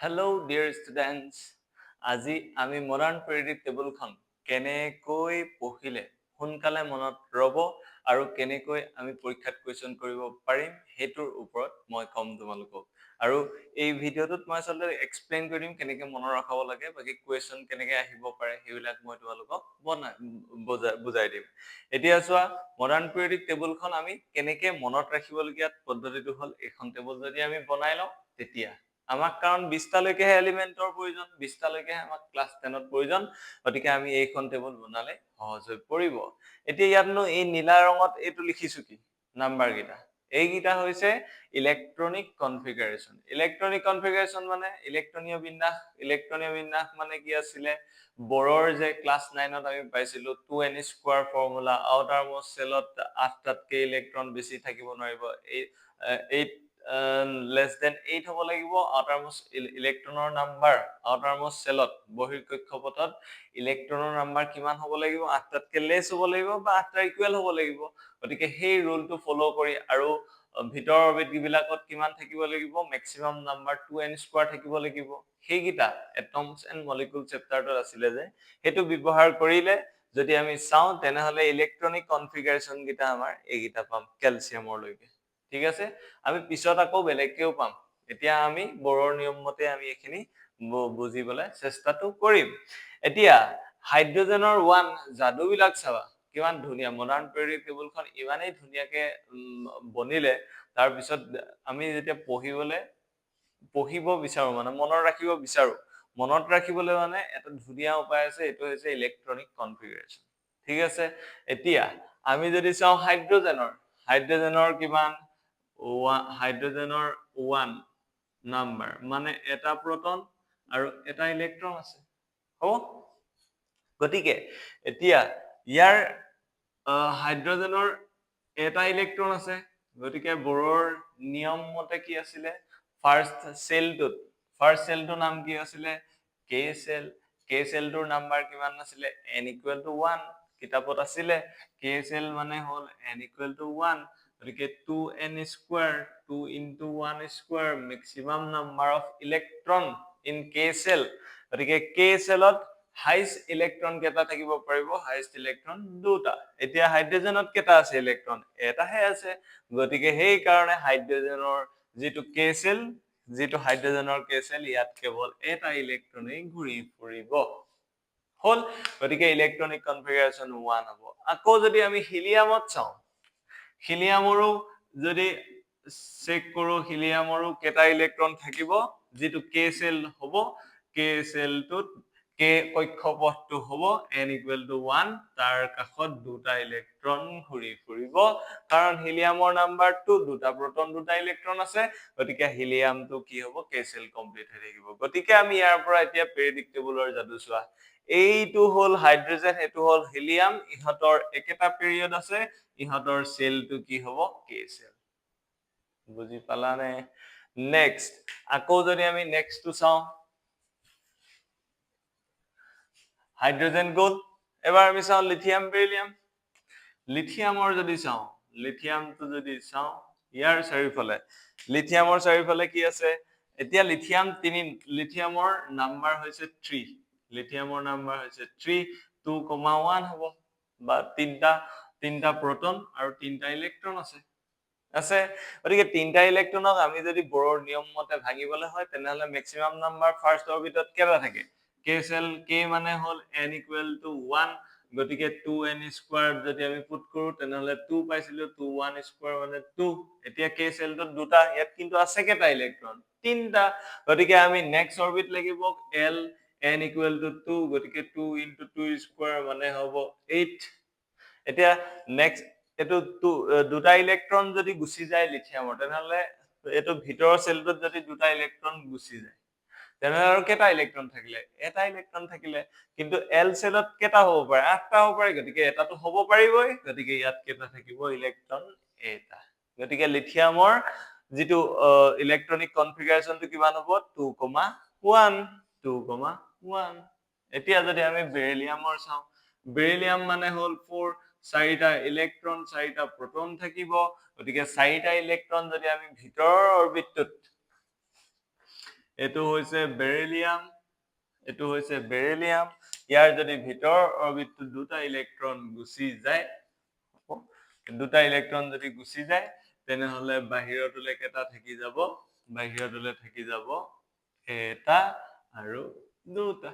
Hello dear students. আজি আমি modern periodic টেবুলখন কেনেকৈ পঢ়িলে সোনকালে মনত ৰব আৰু কেনেকৈ আমি পৰীক্ষাত কোৱেশ্চন কৰিব পাৰিম হেতুৰ ওপৰত মই কম তোমালোকক আৰু এই ভিডিঅ'টোত মই আসলে এক্সপ্লেইন কৰিম কেনেকৈ মনত ৰাখাব লাগে বাকি কোৱেশ্চন কেনেকৈ আহিব পাৰে হেবিলাক মই তোমালোকক বুজাই দিম এতিয়া চোৱা মডাৰ্ণ পিৰিয়ডিক টেবুলখন আমি কেনেকৈ মনত ৰাখিবলগীয়া পদ্ধতিটো হ'ল এখন টেবুল যদি আমি বনাই লওঁ তেতিয়া আমাক কাৰণ 20টা লৈকে এলিমেন্টৰ প্ৰয়োজন 20টা লৈকে আমাক ক্লাস 10ত প্ৰয়োজন গতিকে আমি এইখন টেবুল বনালে সহজ হৈ পৰিব এতিয়া ইয়াতনো এই নীলা ৰঙত এইটো লিখিছো কি নাম্বাৰ গিটা এইগিটা হৈছে ইলেক্ট্ৰনিক কনফিগাৰেশন মানে ইলেক্ট্ৰনীয় বিন্যাস মানে কি আছিল বৰৰ যে ক্লাস 9ত আমি পাইছিলো 2n square formula outer most সেলত 8টাতকৈ ইলেক্ট্ৰন বেছি থাকিব নোৱাৰিব এই less than 8 হ'ব লাগিব আউটাৰমোস্ট ইলেক্ট্ৰনৰ নাম্বাৰ আউটাৰমোস্ট সেলত বহিৰ্কক্ষপথত ইলেক্ট্ৰনৰ নাম্বাৰ কিমান হ'ব লাগিব 8টাতকৈ লেস হ'ব লাগিব বা 8টাৰ ইকুৱেল হ'ব লাগিব গতিকে সেই ৰুলটো ফলো কৰি আৰু ভিতৰ অৰবিট বিলাকত কিমান থাকিব লাগিব ম্যাক্সিমাম নাম্বাৰ 2n স্কয়াৰ থাকিব লাগিব সেইগিটা এটমছ এণ্ড মলিকিউল চেপ্টাৰটোত আছিল যে হেতু ব্যৱহাৰ কৰিলে যদি আমি চাও তেনেহলে ইলেক্ট্ৰনিক কনফিগাৰেশন গিটা আমাৰ এইগিটা পাম ক্যালসিয়ামৰ লৈকে ঠিক আছে আমি পিছত আকৌ বেলেগকেও পাম এতিয়া আমি বৰৰ নিয়ম মতে আমি এখিনি বুজিবলৈ চেষ্টাটো কৰিম এতিয়া হাইড্ৰোজেনৰ 1 জাদু বিলাক চাবা কিমান ধুনিয়া মডাৰ্ণ পিৰিয়ডিক টেবুলখন ইমানেই ধুনিয়াকে বনিলে তাৰ পিছত আমি যেতিয়া পঢ়িব বিচাৰো মানে মনত ৰাখিব বিচাৰো মনত ৰাখিবলৈ মানে এটা ধুনিয়া উপায় আছে এটো হৈছে ইলেক্ট্ৰনিক কনফিগাৰেশন ঠিক আছে এতিয়া আমি যদি চাও হাইড্ৰোজেনৰ কিমান হাইড্ৰোজেনৰ 1 নাম্বাৰ মানে এটা প্ৰটন আৰু এটা ইলেক্ট্ৰন আছে হ'ব গতিকে এতিয়া ইয়াৰ হাইড্ৰোজেনৰ এটা ইলেক্ট্ৰন আছে গতিকে বৰৰ নিয়ম মতে কি আছিল ফাৰ্স্ট সেলটোৰ নাম কি আছিল কে সেলটোৰ নাম্বাৰ কিমান আছিল n = 1 কিতাপত আছিল কে সেল মানে হ'ল n = 1 গতিকে 2n square 2 into 1 square maximum number of electron in k cell গতিকে k cellত হাইয়েস্ট ইলেক্ট্ৰন কেটা থাকিব পাৰিব হাইয়েস্ট ইলেক্ট্ৰন দুটা এতিয়া হাইড্ৰোজেনত কেটা আছে ইলেক্ট্ৰন এটাহে আছে গতিকে সেই কাৰণে হাইড্ৰোজেনৰ যেটো k cell যেটো হাইড্ৰোজেনৰ k cell ইয়াত কেৱল এটা ইলেক্ট্ৰনেই ঘূৰি ফুৰিব হল গতিকে ইলেক্ট্ৰনিক কনফিগাৰেশন 1 হ'ব আকৌ যদি আমি হিলিয়ামত চাও হিলিয়ামৰো যদি চেক কৰো হিলিয়ামৰো কেটা ইলেক্ট্ৰন থাকিব যেটো k cell হ'ব k cellটোত k কক্ষপথটো হ'ব n = 1 তাৰ কাষত দুটা ইলেক্ট্ৰন ঘূৰি ফুৰিব কাৰণ হিলিয়ামৰ নাম্বাৰ 2 দুটা প্ৰটন দুটা ইলেক্ট্ৰন আছে গতিকে হিলিয়ামটো কি হ'ব k cell কমপ্লিট হৈ থাকিব গতিকে আমি ইয়াৰ পৰা এতিয়া পিৰিয়ডিক টেবুলৰ যাদু চোৱা এইটো হ'ল হাইড্ৰোজেন এটো হ'ল হিলিয়াম ইহতৰ একেটা পিৰিয়ড আছে ইহতৰ সেলটো কি হ'ব k cell বুজি পালানে নেক্সট আকৌ যদি আমি নেক্সটটো চাও হাইড্ৰোজেন গ'ল এবাৰ আমি চাও লিথিয়াম বেৰিলিয়াম লিথিয়ামৰ যদি চাও লিথিয়ামটো যদি চাও ইয়াৰ চাৰিফালে লিথিয়ামৰ চাৰিফালে কি আছে এতিয়া লিথিয়ামৰ নাম্বাৰ হৈছে 3 লিথিয়ামৰ নাম্বাৰ হৈছে 3 2,1 হ'ব বা তিনটা প্ৰটন আৰু তিনটা ইলেক্ট্ৰন আছে গতিকে তিনটা ইলেক্ট্ৰনক আমি যদি বৰৰ নিয়ম মতে ভাঙিবলৈ হয় তেনেহলে ম্যাক্সিমাম নাম্বাৰ ফাৰ্স্ট অৰবিটত কেটা থাকে k cell k মানে হ'ল n = 1 গতিকে 2n স্কয়াৰ যদি আমি পুট কৰো তেনেহলে 2 পাইছিলো 2 1 স্কয়াৰ মানে 2 এতিয়া k cellটোত দুটা ইয়াত কিন্তু আছে কেটা ইলেক্ট্ৰন তিনটা গতিকে আমি নেক্সট অৰবিট লাগিব l n = 2 গতিকে 2 * 2 স্কয়াৰ মানে হ'ব 8 এতিয়া নেক্সট এটো দুটা ইলেক্ট্ৰন যদি গুচি যায় লিথিয়ামৰ তেনেহলে এটো ভিতৰৰ সেলটোত যদি দুটা ইলেক্ট্ৰন গুচি যায় তেনেহলে আৰু কেটা ইলেক্ট্ৰন থাকিলে এটা ইলেক্ট্ৰন থাকিলে কিন্তু l সেলত কেটা হ'ব পাৰে 8টা হ'ব পাৰে গতিকে এটাটো হ'ব পাৰিবই গতিকে ইয়াত কেটা থাকিব ইলেক্ট্ৰন এটা গতিকে লিথিয়ামৰ যেটো ইলেক্ট্ৰনিক কনফিগাৰেশনটো কিমান হ'ব 2,1 এতিয়া যদি আমি বেৰিলিয়ামৰ চাও বেৰিলিয়াম মানে হ'ল 4 চাৰিটা ইলেক্ট্ৰন চাৰিটা প্ৰটন থাকিব গতিকে চাৰিটা ইলেক্ট্ৰন যদি আমি ভিতৰৰ অৰবিটটোত এটো হৈছে বেৰিলিয়াম, এটো হৈছে বেৰিলিয়াম। ইয়াৰ যদি ভিতৰৰ অৰবিটটো দুটা ইলেক্ট্ৰন গুচি যায়, দুটা ইলেক্ট্ৰন যদি গুচি যায়, তেনেহলে বাহিৰটোলে কেটা থাকি যাব, বাহিৰটোলে থাকি যাব এটা আৰু দুটা।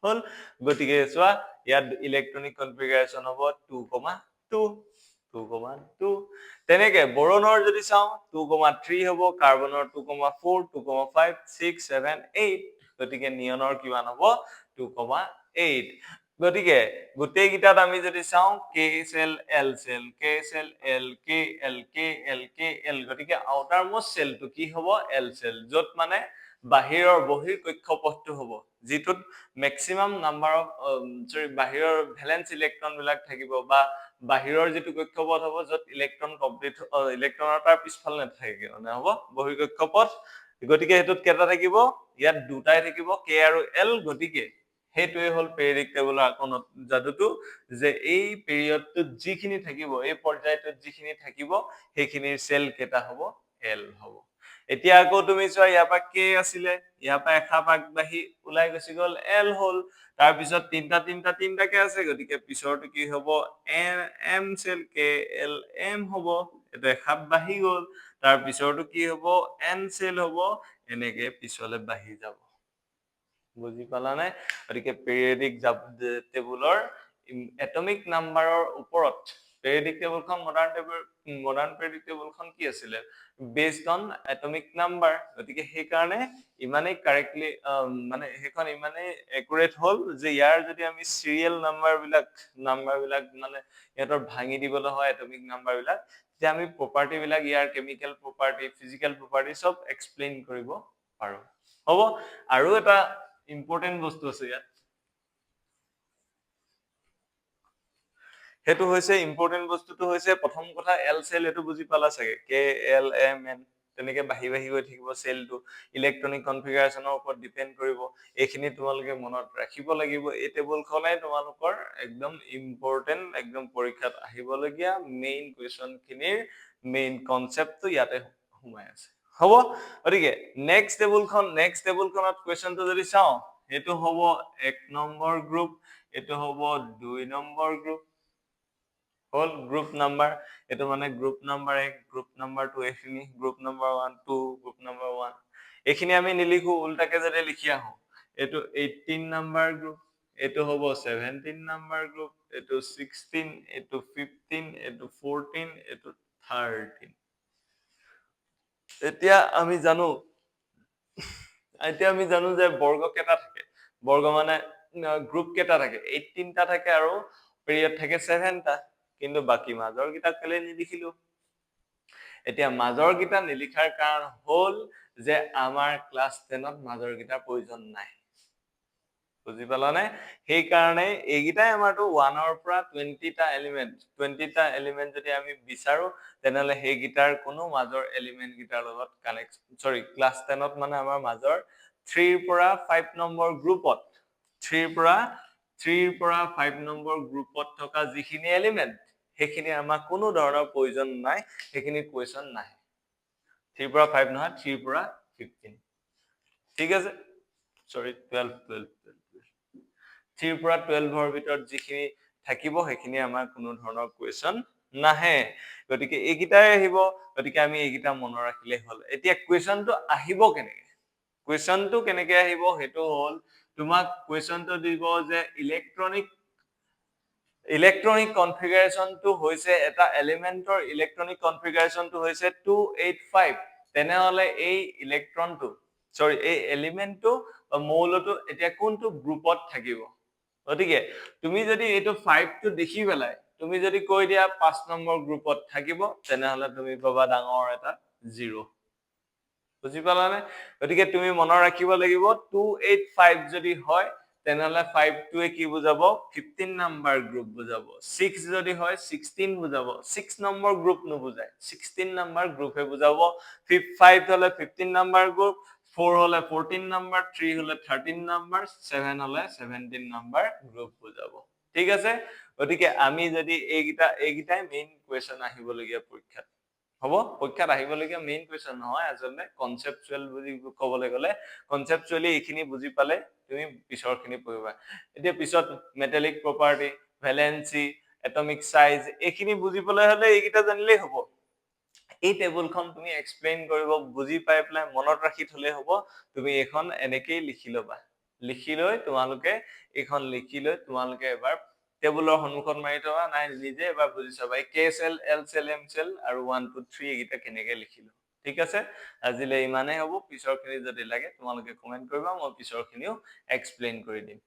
হল, গতিকে চোৱা ইয়াত ইলেক্ট্ৰনিক কনফিগাৰেশন হ'ব 2,2 2,2। তেনেকে বৰনৰ যদি চাও 2,3 হ'ব, কাৰ্বনৰ 2,4 2,5 6 7 8, গতিকে নিয়নৰ কিমান হ'ব 2,8। গতিকে গোটেই গিটাত আমি যদি চাও কে সেল এল সেল, কে সেল এল কে এল কে এল কে এল, গতিকে আউটাৰ মোস্ট সেলটো কি হ'ব এল সেল, যত মানে বাহিৰৰ বহিৰ কক্ষপথটো হ'ব, যিটোত মেক্সিমাম নাম্বাৰ অফ বাহিৰৰ ভ্যালেন্স ইলেক্ট্ৰন বিলাক থাকিব, বা বাহিৰৰ যেটো কক্ষপথ হ'ব যত ইলেক্ট্ৰন কমপ্লিট ইলেক্ট্ৰনৰ তাৰ পিছফালে নাথাকে মানে হ'ব বহিৰ কক্ষপথ। গতিকে হেতুত কেটা থাকিব, ইয়াত দুটাই থাকিব কে আৰু এল। গতিকে হেতুৱে হল পেৰিয়ডিক টেবুলৰ আকনত যাদুটো, যে এই পিৰিয়ডটোত যিখিনি থাকিব, এই পৰ্যায়টোত যিখিনি থাকিব, সেইখিনিৰ সেল কেটা হ'ব এল হ'ব। এতিয়া আকৌ তুমি চোৱা ইয়াৰ পৰা কে আছিলে, ইয়াৰ পৰা এখাপ আগবাঢ়ি ওলাই গুচি গল এল হল, তাৰ পিছত তিনটাকে আছে, গতিকে পিছৰটো কি হ'ব এম সেল কে এল এম হ'ব, এটা এখাপ বাঢ়ি গল, তাৰ পিছৰটো কি হ'ব এন সেল হ'ব, এনেকে পিছলে বাঢ়ি যাব। বুজি পালানে? গতিকে পেৰিয়ডিক টেবুলৰ এটমিক নাম্বাৰৰ ওপৰত পেৰিয়ডিক টেবুলখন মডাৰ্ণ পেৰিয়ডিক টেবুলখন কি আছিলে বেসড অন এটমিক নাম্বাৰ। গতিকে সেই কাৰণে ইমানেই কাৰেক্টলি মানে সেইখন ইমানেই একুৰেট হল যে ইয়াৰ যদি আমি সিৰিয়েল নাম্বাৰ বিলাক মানে ইহঁতৰ ভাঙি দিবলৈ হয় এটমিক নাম্বাৰ বিলাক, তেতিয়া আমি প্ৰপাৰ্টি বিলাক ইয়াৰ কেমিক্যাল প্ৰপাৰ্টি ফিজিক্যাল প্ৰপাৰ্টি সব এক্সপ্লেইন কৰিব পাৰো। হ'ব, আৰু এটা ইম্পৰ্টেন্ট বস্তু আছে ইয়াত, হেতু হৈছে ইম্পৰ্টেন্ট বস্তুটো হৈছে প্ৰথম কথা এল সেল, এটো বুজি পালা চাগে, কে এল এম এন তেনেকে বাঢ়ি বাঢ়ি গৈ থাকিব সেলটো, ইলেক্ট্ৰনিক কনফিগাৰেশনৰ ওপৰত ডিপেন্ড কৰিব। এইখিনি তোমালোকে মনত ৰাখিব লাগিব। এই টেবুলখনে তোমালোকৰ একদম ইম্পৰ্টেন্ট, একদম পৰীক্ষাত আহিবলগীয়া মেইন কুৱেশ্যন খিনিৰ মেইন কনসেপ্টটো ইয়াতে সোমাই আছে। হ'ব, গতিকে নেক্সট টেবুলখনত কুৱেশ্যনটো যদি চাও, এইটো হ'ব 1 নম্বৰ গ্ৰুপ, এইটো হ'ব 2 নম্বৰ গ্ৰুপ। হল গ্ৰুপ নাম্বাৰ, এইটো মানে গ্ৰুপ নাম্বাৰ 1, গ্ৰুপ নাম্বাৰ 2, এইখিনি গ্ৰুপ নাম্বাৰ 1 2, গ্ৰুপ নাম্বাৰ 1। এইখিনি আমি নিলিখো, উল্টাকে যদি লিখি আহো, এইটো 18 নাম্বাৰ গ্ৰুপ, এইটো হ'ব 17 নাম্বাৰ গ্ৰুপ, এইটো 16, এইটো 15, এইটো 14, এইটো 13। এতিয়া আমি জানো যে বৰ্গ কেটা থাকে, বৰ্গ মানে গ্ৰুপ কেটা থাকে, 18টা থাকে আৰু পিৰিয়ড থাকে 7টা, কিন্তু বাকি মাজৰ কিটা কেলে নিলিখিলো। এতিয়া মাজৰ কিটা নিলিখাৰ কাৰণ হল যে আমাৰ ক্লাছ 10ত মাজৰ কিটাৰ প্ৰয়োজন নাই। বুজি পালানে? সেই কাৰণে এইগিটাই আমাৰটো 1ৰ পৰা 20টা এলিমেন্ট যদি আমি বিচাৰো, তেনেহলে সেই গিটাৰ কোনো মাজৰ এলিমেন্ট গিটাৰ লগত ক্লাছ 10ত মানে আমাৰ মাজৰ 3ৰ পৰা 5 নম্বৰ গ্ৰুপত 3ৰ পৰা 5 নম্বৰ গ্ৰুপত থকা যিখিনি এলিমেন্ট, সেইখিনি আমাৰ কোনো ধৰণৰ প্ৰয়োজন নাই, সেইখিনি কুৱেশ্যন নাই। 3 পৰা 5 নহয়, 3 পৰা 15। ঠিক আছে, 12 3 পৰা 12ৰ ভিতৰত যিখিনি থাকিব, সেইখিনি আমাৰ কোনো ধৰণৰ কুৱেশ্যন নাহে। গতিকে এইগিটাই আহিব, গতিকে আমি এইগিটা মনত ৰাখিলে হ'ল। এতিয়া কুৱেশ্যনটো আহিব কেনেকে? কুৱেশ্যনটো কেনেকে আহিব হেতু হল, তোমাক কুৱেশ্যনটো দিব যে ইলেক্ট্ৰনিক কনফিগাৰেশনটো হৈছে এটা এলিমেন্টৰ ইলেক্ট্ৰনিক কনফিগাৰেশনটো হৈছে 285। তেনেহলে এই এই এলিমেন্টটো মৌলটো এতিয়া কোনটো গ্ৰুপত থাকিব? গতিকে তুমি যদি এইটো 5 টো দেখি পেলাই তুমি যদি কৈ দিয়া 5 নম্বৰ গ্ৰুপত থাকিব, তেনেহলে তুমি পাবা ডাঙৰ এটা 0। বুজি পালানে? গতিকে তুমি মনত ৰাখিব লাগিব 285 যদি হয়, তেনেহলে 5 টোৱে কি বুজাব 15 নম্বৰ গ্ৰুপ বুজাব। 6 যদি হয় 16 বুজাব। 6 নম্বৰ গ্ৰুপ নুবুজায়, 16 নম্বৰ গ্ৰুপে বুজাব। 5 হলে 15 নম্বৰ গ্ৰুপ, 4 হলে 14 নম্বৰ, 3 হলে 13 নম্বৰ, 7 হলে 17 নম্বৰ গ্ৰুপ বুজাব। ঠিক আছে, গতিকে আমি যদি এইগিটাই মেইন কুৱেশ্যন আহিবলগীয়া পৰীক্ষাত। হ'ব পৰীক্ষাত আহিবলগীয়া মেইন কুৱেশ্যন নহয় আচলতে কনচেপচুৱেল বুলি ক'বলৈ গ'লে কনচেপচুৱেলি এইখিনি বুজি পালে তুমি পিছৰখিনি পঢ়িবা এতিয়া পিছত মেটালিক প্ৰপাৰ্টি ভেলেন্সি এটমিক সাইজ এইখিনি বুজিবলৈ হলে এইকেইটা জানিলেই হ'ব এই টেবুলখন তুমি এক্সপ্লেইন কৰিব বুজি পাই পেলাই মনত ৰাখি থলে হ'ব তুমি এইখন এনেকেই লিখি ল'বা লিখি লৈ তোমালোকে এইখন লিখি লৈ তোমালোকে এবাৰ টেবুলৰ সন্মুখত মাৰি থবা নাই নিজে এবাৰ বুজি চাবা K shell L shell M shell আৰু 1 2 3 এইকেইটা কেনেকে লিখিলো ঠিক আছে আজিলে ইমানেই হ'ব পিছৰখিনি যদি লাগে তোমালোকে কমেন্ট কৰিবা মই পিছৰখিনিও এক্সপ্লেইন কৰি দিম